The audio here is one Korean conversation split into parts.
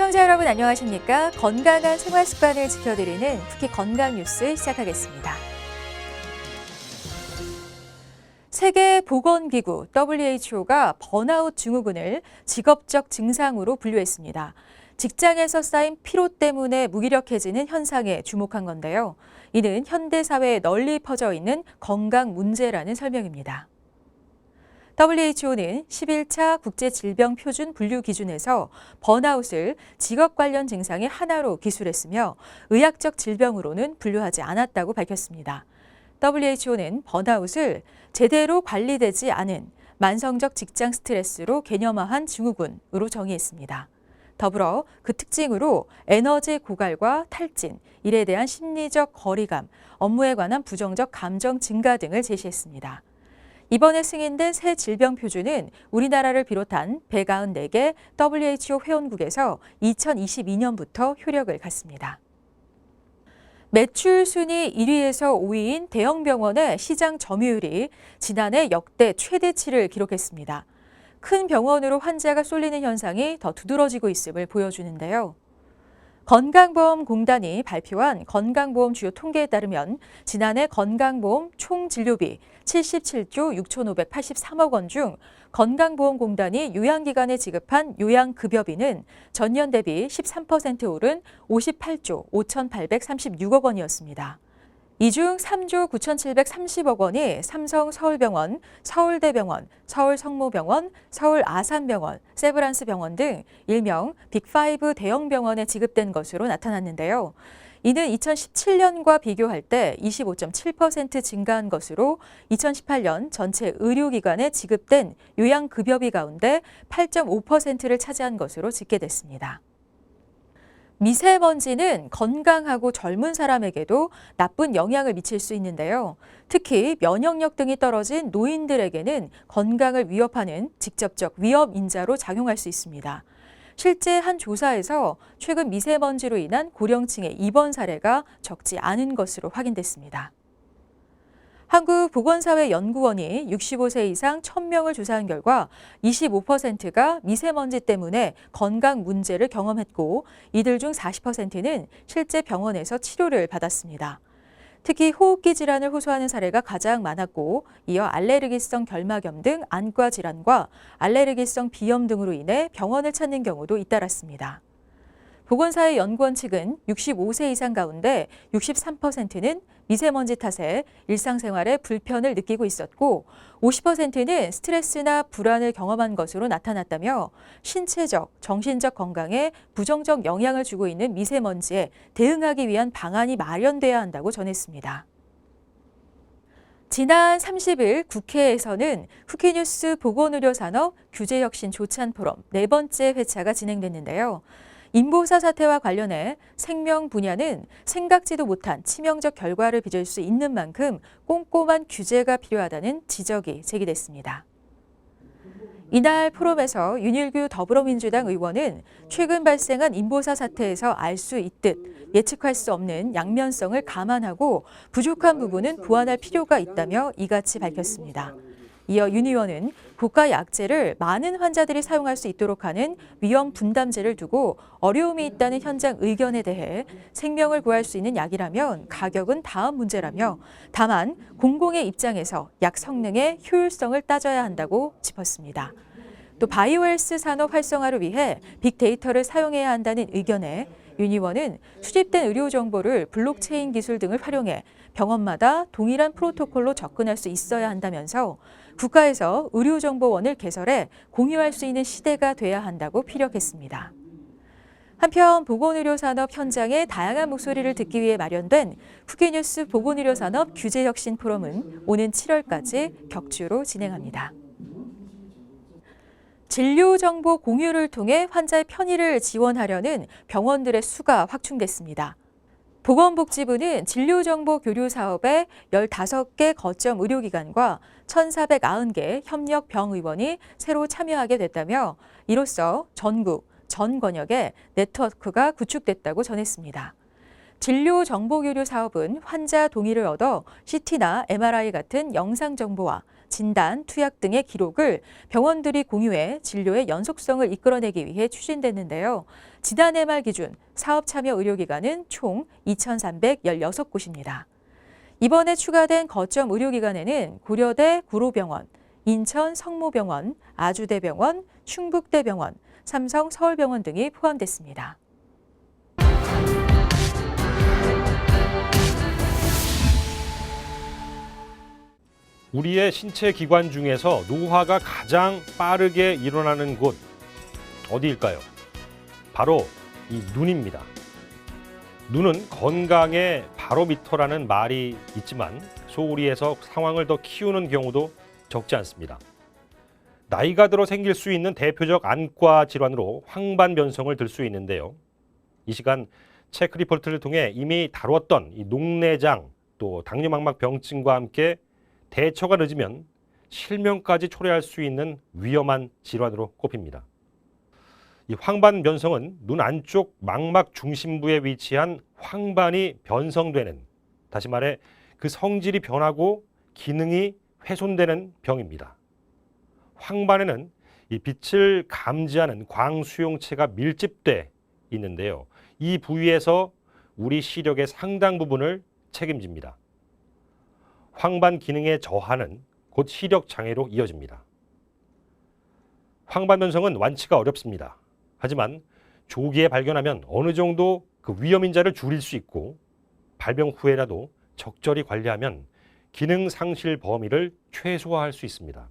시청자 여러분 안녕하십니까? 건강한 생활 습관을 지켜드리는 쿠키 건강 뉴스 시작하겠습니다. 세계보건기구 WHO가 번아웃 증후군을 직업적 증상으로 분류했습니다. 직장에서 쌓인 피로 때문에 무기력해지는 현상에 주목한 건데요. 이는 현대사회에 널리 퍼져 있는 건강 문제라는 설명입니다. WHO는 11차 국제질병표준 분류 기준에서 번아웃을 직업 관련 증상의 하나로 기술했으며 의학적 질병으로는 분류하지 않았다고 밝혔습니다. WHO는 번아웃을 제대로 관리되지 않은 만성적 직장 스트레스로 개념화한 증후군으로 정의했습니다. 더불어 그 특징으로 에너지 고갈과 탈진, 일에 대한 심리적 거리감, 업무에 관한 부정적 감정 증가 등을 제시했습니다. 이번에 승인된 새 질병 표준은 우리나라를 비롯한 194개 WHO 회원국에서 2022년부터 효력을 갖습니다. 매출 순위 1위에서 5위인 대형 병원의 시장 점유율이 지난해 역대 최대치를 기록했습니다. 큰 병원으로 환자가 쏠리는 현상이 더 두드러지고 있음을 보여주는데요. 건강보험공단이 발표한 건강보험 주요 통계에 따르면 지난해 건강보험 총 진료비 77조 6,583억 원 중 건강보험공단이 요양기관에 지급한 요양급여비는 전년 대비 13% 오른 58조 5,836억 원이었습니다. 이 중 3조 9,730억 원이 삼성 서울병원, 서울대병원, 서울성모병원, 서울아산병원, 세브란스병원 등 일명 빅5 대형 병원에 지급된 것으로 나타났는데요. 이는 2017년과 비교할 때 25.7% 증가한 것으로 2018년 전체 의료기관에 지급된 요양급여비 가운데 8.5%를 차지한 것으로 집계됐습니다. 미세먼지는 건강하고 젊은 사람에게도 나쁜 영향을 미칠 수 있는데요. 특히 면역력 등이 떨어진 노인들에게는 건강을 위협하는 직접적 위험 인자로 작용할 수 있습니다. 실제 한 조사에서 최근 미세먼지로 인한 고령층의 입원 사례가 적지 않은 것으로 확인됐습니다. 한국보건사회연구원이 65세 이상 1,000명을 조사한 결과 25%가 미세먼지 때문에 건강 문제를 경험했고 이들 중 40%는 실제 병원에서 치료를 받았습니다. 특히 호흡기 질환을 호소하는 사례가 가장 많았고 이어 알레르기성 결막염 등 안과 질환과 알레르기성 비염 등으로 인해 병원을 찾는 경우도 잇따랐습니다. 보건사회연구원 측은 65세 이상 가운데 63%는 미세먼지 탓에 일상생활에 불편을 느끼고 있었고 50%는 스트레스나 불안을 경험한 것으로 나타났다며 신체적, 정신적 건강에 부정적 영향을 주고 있는 미세먼지에 대응하기 위한 방안이 마련돼야 한다고 전했습니다. 지난 30일 국회에서는 쿠키뉴스 보건의료산업 규제혁신 조찬 포럼 4번째 회차가 진행됐는데요. 인보사 사태와 관련해 생명 분야는 생각지도 못한 치명적 결과를 빚을 수 있는 만큼 꼼꼼한 규제가 필요하다는 지적이 제기됐습니다. 이날 포럼에서 윤일규 더불어민주당 의원은 최근 발생한 인보사 사태에서 알 수 있듯 예측할 수 없는 양면성을 감안하고 부족한 부분은 보완할 필요가 있다며 이같이 밝혔습니다. 이어 윤 의원은 고가 약제를 많은 환자들이 사용할 수 있도록 하는 위험 분담제를 두고 어려움이 있다는 현장 의견에 대해 생명을 구할 수 있는 약이라면 가격은 다음 문제라며 다만 공공의 입장에서 약 성능의 효율성을 따져야 한다고 짚었습니다. 또 바이오헬스 산업 활성화를 위해 빅데이터를 사용해야 한다는 의견에 윤 의원은 수집된 의료 정보를 블록체인 기술 등을 활용해 병원마다 동일한 프로토콜로 접근할 수 있어야 한다면서 국가에서 의료정보원을 개설해 공유할 수 있는 시대가 돼야 한다고 피력했습니다. 한편 보건의료산업 현장의 다양한 목소리를 듣기 위해 마련된 쿠키뉴스 보건의료산업 규제혁신 포럼은 오는 7월까지 격주로 진행합니다. 진료정보 공유를 통해 환자의 편의를 지원하려는 병원들의 수가 확충됐습니다. 보건복지부는 진료정보 교류 사업에 15개 거점 의료기관과 1,490개 협력 병의원이 새로 참여하게 됐다며 이로써 전국, 전 권역에 네트워크가 구축됐다고 전했습니다. 진료정보 교류 사업은 환자 동의를 얻어 CT나 MRI 같은 영상 정보와 진단, 투약 등의 기록을 병원들이 공유해 진료의 연속성을 이끌어내기 위해 추진됐는데요. 지난해 말 기준 사업 참여 의료기관은 총 2,316곳입니다. 이번에 추가된 거점 의료기관에는 고려대 구로병원, 인천 성모병원, 아주대병원, 충북대병원, 삼성 서울병원 등이 포함됐습니다. 우리의 신체 기관 중에서 노화가 가장 빠르게 일어나는 곳 어디일까요? 바로 이 눈입니다. 눈은 건강의 바로미터라는 말이 있지만 소홀히해서 상황을 더 키우는 경우도 적지 않습니다. 나이가 들어 생길 수 있는 대표적 안과 질환으로 황반변성을 들 수 있는데요. 이 시간 체크 리포트를 통해 이미 다뤘던 이 녹내장 또 당뇨망막병증과 함께 대처가 늦으면 실명까지 초래할 수 있는 위험한 질환으로 꼽힙니다. 이 황반변성은 눈 안쪽 망막 중심부에 위치한 황반이 변성되는, 다시 말해 그 성질이 변하고 기능이 훼손되는 병입니다. 황반에는 이 빛을 감지하는 광수용체가 밀집돼 있는데요. 이 부위에서 우리 시력의 상당 부분을 책임집니다. 황반 기능의 저하는 곧 시력 장애로 이어집니다. 황반변성은 완치가 어렵습니다. 하지만 조기에 발견하면 어느 정도 그 위험 인자를 줄일 수 있고 발병 후에라도 적절히 관리하면 기능 상실 범위를 최소화할 수 있습니다.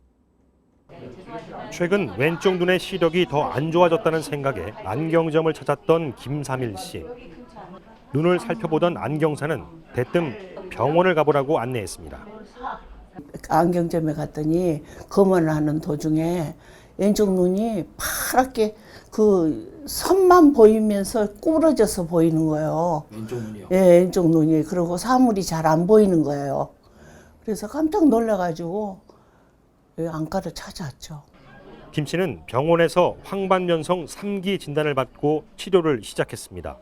최근 왼쪽 눈의 시력이 더 안 좋아졌다는 생각에 안경점을 찾았던 김삼일 씨. 눈을 살펴보던 안경사는 대뜸 병원을 가보라고 안내했습니다. 안경점에 갔더니 검원을 하는 도중에 왼쪽 눈이 파랗게 그 선만 보이면서 구부러져서 보이는 거예요. 왼쪽 눈이요? 예, 왼쪽 눈이. 그리고 사물이 잘 안 보이는 거예요. 그래서 깜짝 놀라가지고 안과를 찾아왔죠. 김 씨는 병원에서 황반변성 3기 진단을 받고 치료를 시작했습니다.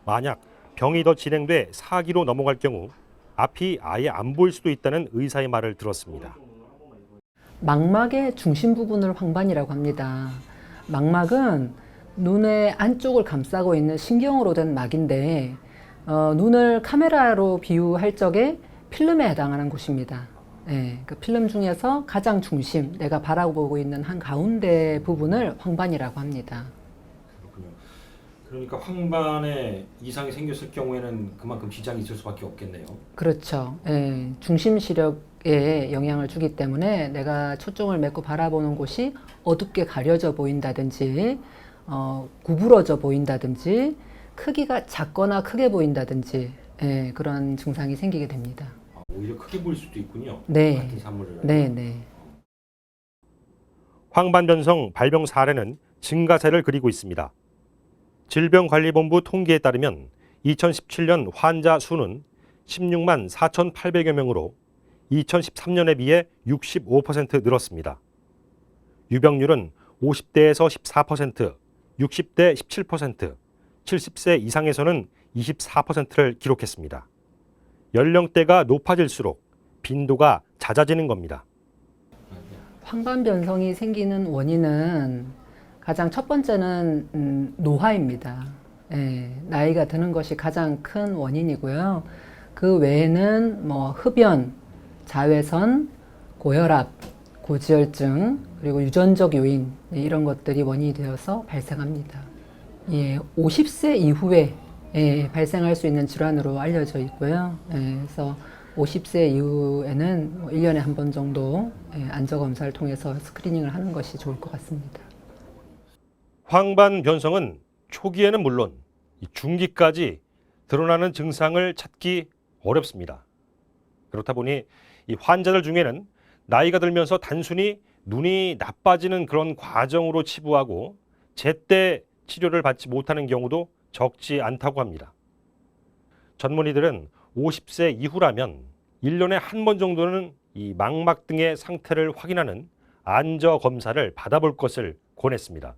만약 병이 더 진행돼 4기로 넘어갈 경우 앞이 아예 안 보일 수도 있다는 의사의 말을 들었습니다. 망막의 중심 부분을 황반이라고 합니다. 망막은 눈의 안쪽을 감싸고 있는 신경으로 된 막인데 눈을 카메라로 비유할 적에 필름에 해당하는 곳입니다. 네, 그 필름 중에서 가장 중심, 내가 바라보고 있는 한가운데 부분을 황반이라고 합니다. 그렇군요. 그러니까 황반에 이상이 생겼을 경우에는 그만큼 지장이 있을 수밖에 없겠네요. 그렇죠. 예, 중심 시력에 영향을 주기 때문에 내가 초점을 맺고 바라보는 곳이 어둡게 가려져 보인다든지 구부러져 보인다든지 크기가 작거나 크게 보인다든지 그런 증상이 생기게 됩니다. 오히려 크게 보일 수도 있군요. 네. 같은 사물을. 네. 황반변성 발병 사례는 증가세를 그리고 있습니다. 질병관리본부 통계에 따르면 2017년 환자 수는 16만 4,800여 명으로 2013년에 비해 65% 늘었습니다. 유병률은 50대에서 14%, 60대 17%, 70세 이상에서는 24%를 기록했습니다. 연령대가 높아질수록 빈도가 잦아지는 겁니다. 황반변성이 생기는 원인은 가장 첫 번째는 노화입니다. 나이가 드는 것이 가장 큰 원인이고요. 그 외에는 흡연, 자외선, 고혈압, 고지혈증, 그리고 유전적 요인 이런 것들이 원인이 되어서 발생합니다. 50세 이후에 발생할 수 있는 질환으로 알려져 있고요. 그래서 50세 이후에는 1년에 한 번 정도 안저검사를 통해서 스크리닝을 하는 것이 좋을 것 같습니다. 황반변성은 초기에는 물론 중기까지 드러나는 증상을 찾기 어렵습니다. 그렇다 보니 이 환자들 중에는 나이가 들면서 단순히 눈이 나빠지는 그런 과정으로 치부하고 제때 치료를 받지 못하는 경우도 적지 않다고 합니다. 전문의들은 50세 이후라면 1년에 한 번 정도는 이 망막 등의 상태를 확인하는 안저 검사를 받아볼 것을 권했습니다.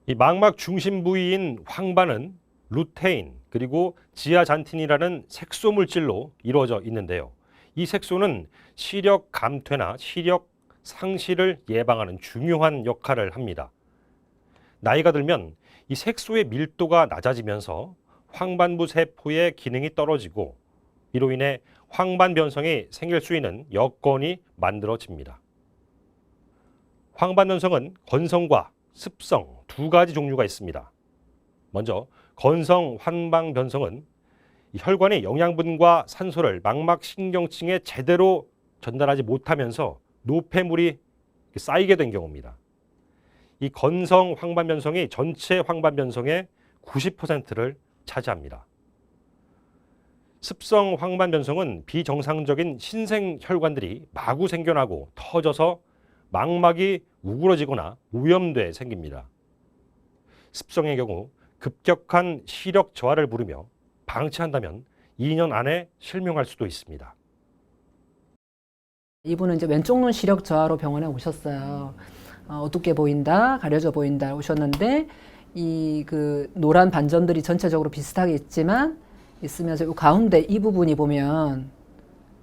이 망막 중심 부위인 황반은 루테인 그리고 지아잔틴이라는 색소 물질로 이루어져 있는데요. 이 색소는 시력 감퇴나 시력 상실을 예방하는 중요한 역할을 합니다. 나이가 들면 이 색소의 밀도가 낮아지면서 황반부 세포의 기능이 떨어지고 이로 인해 황반변성이 생길 수 있는 여건이 만들어집니다. 황반변성은 건성과 습성 두 가지 종류가 있습니다. 먼저 건성 황반변성은 혈관이 영양분과 산소를 망막신경층에 제대로 전달하지 못하면서 노폐물이 쌓이게 된 경우입니다. 이 건성 황반변성이 전체 황반변성의 90%를 차지합니다. 습성 황반변성은 비정상적인 신생혈관들이 마구 생겨나고 터져서 망막이 우그러지거나 오염돼 생깁니다. 습성의 경우 급격한 시력 저하를 부르며 방치한다면 2년 안에 실명할 수도 있습니다. 이분은 이제 왼쪽 눈 시력 저하로 병원에 오셨어요. 어둡게 보인다, 가려져 보인다 오셨는데 이 그 노란 반점들이 전체적으로 비슷하게 있으면서 이 가운데 이 부분이 보면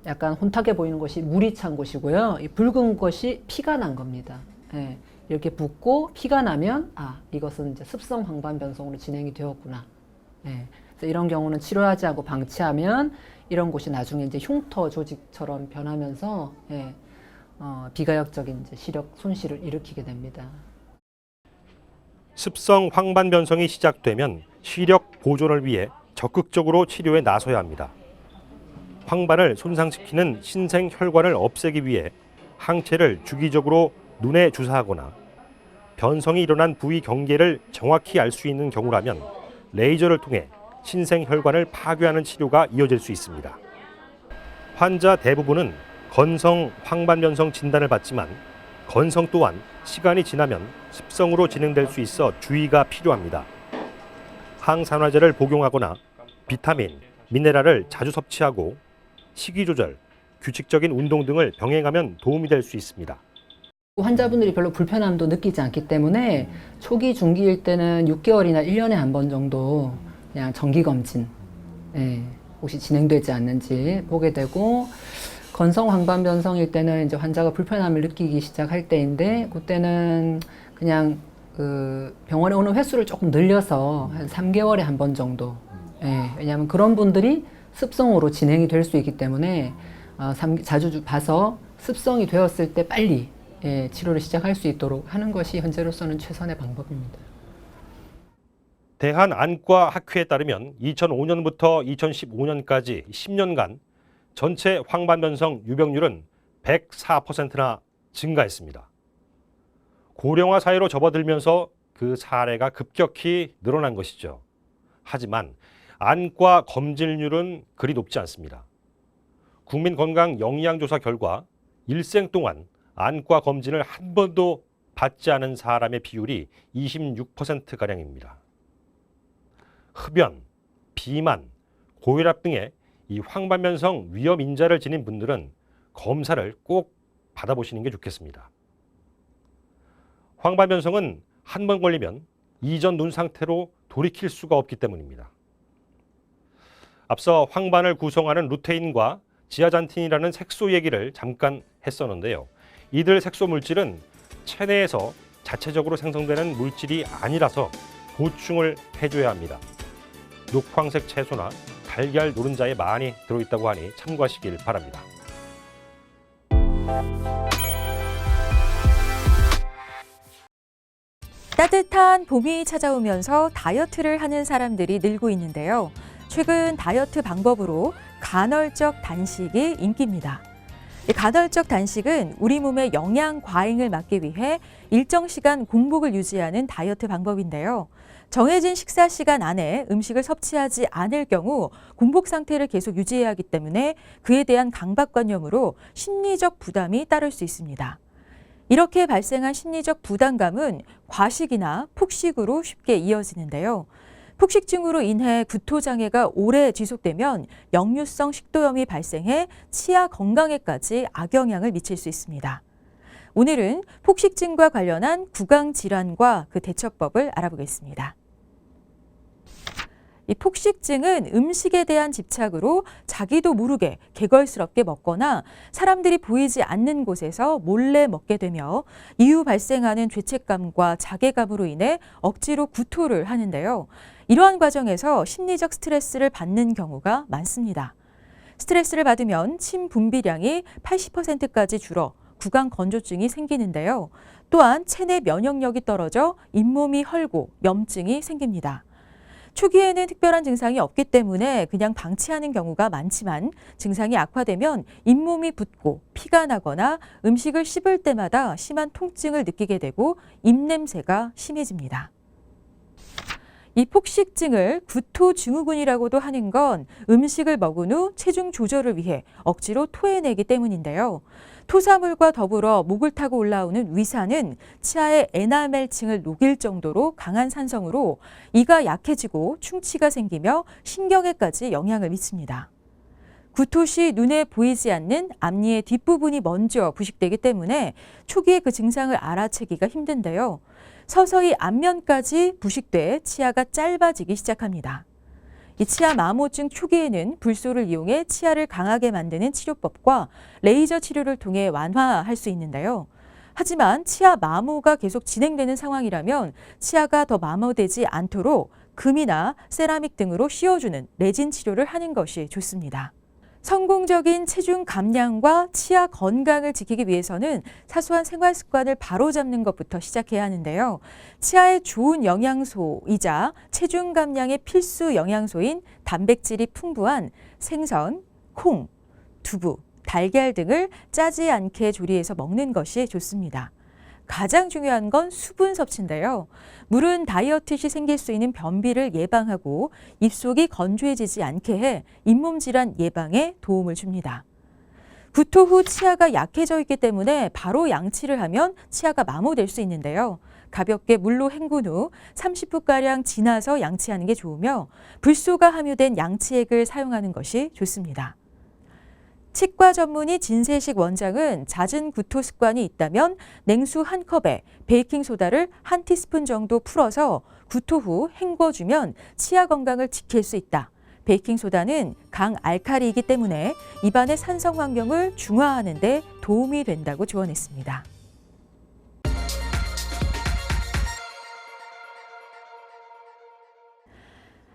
약간 혼탁해 보이는 것이 물이 찬 곳이고요. 이 붉은 것이 피가 난 겁니다. 예, 이렇게 붓고 피가 나면 이것은 이제 습성 황반변성으로 진행이 되었구나. 예, 그래서 이런 경우는 치료하지 않고 방치하면 이런 곳이 나중에 이제 흉터 조직처럼 변하면서 비가역적인 이제 시력 손실을 일으키게 됩니다. 습성 황반변성이 시작되면 시력 보존을 위해 적극적으로 치료에 나서야 합니다. 황반을 손상시키는 신생혈관을 없애기 위해 항체를 주기적으로 눈에 주사하거나 변성이 일어난 부위 경계를 정확히 알 수 있는 경우라면 레이저를 통해 신생혈관을 파괴하는 치료가 이어질 수 있습니다. 환자 대부분은 건성 황반변성 진단을 받지만 건성 또한 시간이 지나면 습성으로 진행될 수 있어 주의가 필요합니다. 항산화제를 복용하거나 비타민, 미네랄을 자주 섭취하고 식이 조절, 규칙적인 운동 등을 병행하면 도움이 될 수 있습니다. 환자분들이 별로 불편함도 느끼지 않기 때문에 초기, 중기일 때는 6개월이나 1년에 한 번 정도 그냥 정기검진 혹시 진행되지 않는지 보게 되고 건성 황반변성일 때는 이제 환자가 불편함을 느끼기 시작할 때인데 그때는 그냥 그 병원에 오는 횟수를 조금 늘려서 한 3개월에 한 번 정도 왜냐하면 그런 분들이 습성으로 진행이 될 수 있기 때문에 자주 봐서 습성이 되었을 때 빨리 치료를 시작할 수 있도록 하는 것이 현재로서는 최선의 방법입니다. 대한안과학회에 따르면 2005년부터 2015년까지 10년간 전체 황반변성 유병률은 104%나 증가했습니다. 고령화 사회로 접어들면서 그 사례가 급격히 늘어난 것이죠. 하지만 안과 검진률은 그리 높지 않습니다. 국민건강영양조사 결과 일생 동안 안과 검진을 한 번도 받지 않은 사람의 비율이 26%가량입니다. 흡연, 비만, 고혈압 등의 이 황반변성 위험 인자를 지닌 분들은 검사를 꼭 받아보시는 게 좋겠습니다. 황반변성은 한 번 걸리면 이전 눈 상태로 돌이킬 수가 없기 때문입니다. 앞서 황반을 구성하는 루테인과 지아잔틴이라는 색소 얘기를 잠깐 했었는데요. 이들 색소 물질은 체내에서 자체적으로 생성되는 물질이 아니라서 보충을 해줘야 합니다. 녹황색 채소나 달걀 노른자에 많이 들어있다고 하니 참고하시길 바랍니다. 따뜻한 봄이 찾아오면서 다이어트를 하는 사람들이 늘고 있는데요. 최근 다이어트 방법으로 간헐적 단식이 인기입니다. 이 간헐적 단식은 우리 몸의 영양 과잉을 막기 위해 일정 시간 공복을 유지하는 다이어트 방법인데요. 정해진 식사 시간 안에 음식을 섭취하지 않을 경우 공복 상태를 계속 유지해야 하기 때문에 그에 대한 강박관념으로 심리적 부담이 따를 수 있습니다. 이렇게 발생한 심리적 부담감은 과식이나 폭식으로 쉽게 이어지는데요. 폭식증으로 인해 구토장애가 오래 지속되면 역류성 식도염이 발생해 치아 건강에까지 악영향을 미칠 수 있습니다. 오늘은 폭식증과 관련한 구강 질환과 그 대처법을 알아보겠습니다. 이 폭식증은 음식에 대한 집착으로 자기도 모르게 개걸스럽게 먹거나 사람들이 보이지 않는 곳에서 몰래 먹게 되며 이후 발생하는 죄책감과 자괴감으로 인해 억지로 구토를 하는데요. 이러한 과정에서 심리적 스트레스를 받는 경우가 많습니다. 스트레스를 받으면 침 분비량이 80%까지 줄어 구강 건조증이 생기는데요. 또한 체내 면역력이 떨어져 잇몸이 헐고 염증이 생깁니다. 초기에는 특별한 증상이 없기 때문에 그냥 방치하는 경우가 많지만 증상이 악화되면 잇몸이 붓고 피가 나거나 음식을 씹을 때마다 심한 통증을 느끼게 되고 입냄새가 심해집니다. 이 폭식증을 구토증후군이라고도 하는 건 음식을 먹은 후 체중 조절을 위해 억지로 토해내기 때문인데요. 토사물과 더불어 목을 타고 올라오는 위산은 치아의 에나멜층을 녹일 정도로 강한 산성으로 이가 약해지고 충치가 생기며 신경에까지 영향을 미칩니다. 구토 시 눈에 보이지 않는 앞니의 뒷부분이 먼저 부식되기 때문에 초기에 그 증상을 알아채기가 힘든데요. 서서히 앞면까지 부식돼 치아가 짧아지기 시작합니다. 이 치아 마모증 초기에는 불소를 이용해 치아를 강하게 만드는 치료법과 레이저 치료를 통해 완화할 수 있는데요. 하지만 치아 마모가 계속 진행되는 상황이라면 치아가 더 마모되지 않도록 금이나 세라믹 등으로 씌워주는 레진 치료를 하는 것이 좋습니다. 성공적인 체중 감량과 치아 건강을 지키기 위해서는 사소한 생활 습관을 바로잡는 것부터 시작해야 하는데요. 치아에 좋은 영양소이자 체중 감량의 필수 영양소인 단백질이 풍부한 생선, 콩, 두부, 달걀 등을 짜지 않게 조리해서 먹는 것이 좋습니다. 가장 중요한 건 수분 섭취인데요. 물은 다이어트 시 생길 수 있는 변비를 예방하고 입속이 건조해지지 않게 해 잇몸 질환 예방에 도움을 줍니다. 구토 후 치아가 약해져 있기 때문에 바로 양치를 하면 치아가 마모될 수 있는데요. 가볍게 물로 헹군 후 30분가량 지나서 양치하는 게 좋으며 불소가 함유된 양치액을 사용하는 것이 좋습니다. 치과 전문의 진세식 원장은 잦은 구토 습관이 있다면 냉수 1컵에 베이킹소다를 1티스푼 정도 풀어서 구토 후 헹궈주면 치아 건강을 지킬 수 있다. 베이킹소다는 강알칼리이기 때문에 입안의 산성 환경을 중화하는 데 도움이 된다고 조언했습니다.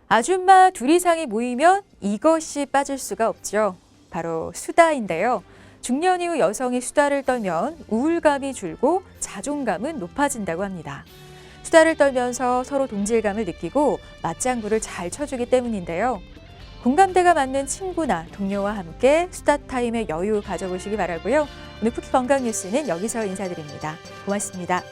아줌마 둘 이상이 모이면 이것이 빠질 수가 없죠. 바로 수다인데요. 중년 이후 여성이 수다를 떨면 우울감이 줄고 자존감은 높아진다고 합니다. 수다를 떨면서 서로 동질감을 느끼고 맞장구를 잘 쳐주기 때문인데요. 공감대가 맞는 친구나 동료와 함께 수다 타임의 여유 가져보시기 바라고요. 오늘 쿠키 건강 뉴스는 여기서 인사드립니다. 고맙습니다.